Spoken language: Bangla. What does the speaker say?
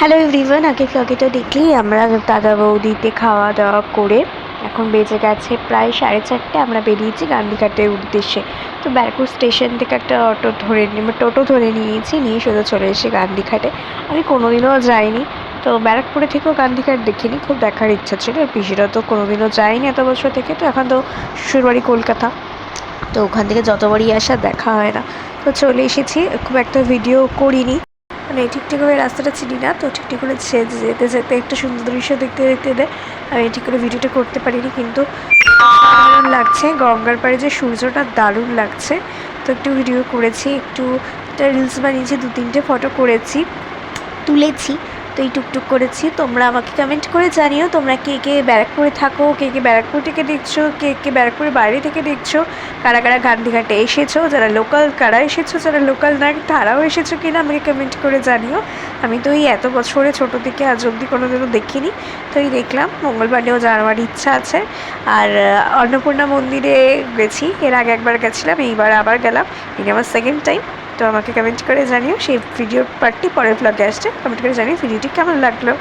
হ্যালো এভরিওয়ান, আগে ফ্লগেটা দেখলেই আমরা দাদা বৌদিতে খাওয়া দাওয়া করে এখন বেজে গেছে প্রায় 4:30। আমরা বেরিয়েছি গান্ধীঘাটের উদ্দেশ্যে। তো ব্যারাকপুর স্টেশন থেকে একটা টোটো ধরে নিয়েছি, নিয়ে সোজা চলে এসে গান্ধীঘাটে। আমি কোনোদিনও যাইনি, তো ব্যারাকপুরে থেকেও গান্ধীঘাট দেখিনি, খুব দেখার ইচ্ছা ছিল। পিসিরা তো কোনোদিনও যায়নি এত বছর থেকে, তো এখন তো শ্বশুরবাড়ি কলকাতা, তো ওখান থেকে যতবারই আসা দেখা হয় না। তো চলে এসেছি, খুব একটা ভিডিও করিনি, মানে ঠিকঠাক করে রাস্তাটা চিনি না, তো ঠিকঠাক করে যেতে যেতে একটা সুন্দর দৃশ্য দেখতে দেখতে আমি ঠিক করে ভিডিওটা করতে পারিনি। কিন্তু দারুণ লাগছে, গঙ্গার পাড়ে যে সূর্যটা দারুণ লাগছে। তো একটু ভিডিও করেছি, একটু রিলস বানিয়েছি, 2-3টে ফটো করেছি, তুলেছি। তো এই টুকটুক করেছি। তোমরা আমাকে কমেন্ট করে জানিও তোমরা কে কে ব্যারাকপুরে থাকো, কে কে ব্যারাকপুর থেকে দেখছো, কে কে ব্যারাকপুরের বাইরে থেকে দেখছো, কারা কারা গান্ধীঘাটে এসেছো, যারা লোকাল কারা এসেছো, যারা লোকাল না তারাও এসেছো কিনা আমাকে কমেন্ট করে জানিও। আমি তো এই এত বছরে ছোটো থেকে আজ অবধি কোনোদিনও দেখিনি, তো এই দেখলাম। মঙ্গলবারেও যাওয়ার ইচ্ছা আছে। আর অন্নপূর্ণা মন্দিরে গেছি, এর আগে একবার গেছিলাম, এইবার আবার গেলাম, এটা আমার সেকেন্ড টাইম। তো আমাকে কমেন্ট করে জানিও, সেই ভিডিওর পার্টটি পরের ব্লগে আসছে। কমেন্ট করে জানিও ভিডিওটি কেমন লাগলো।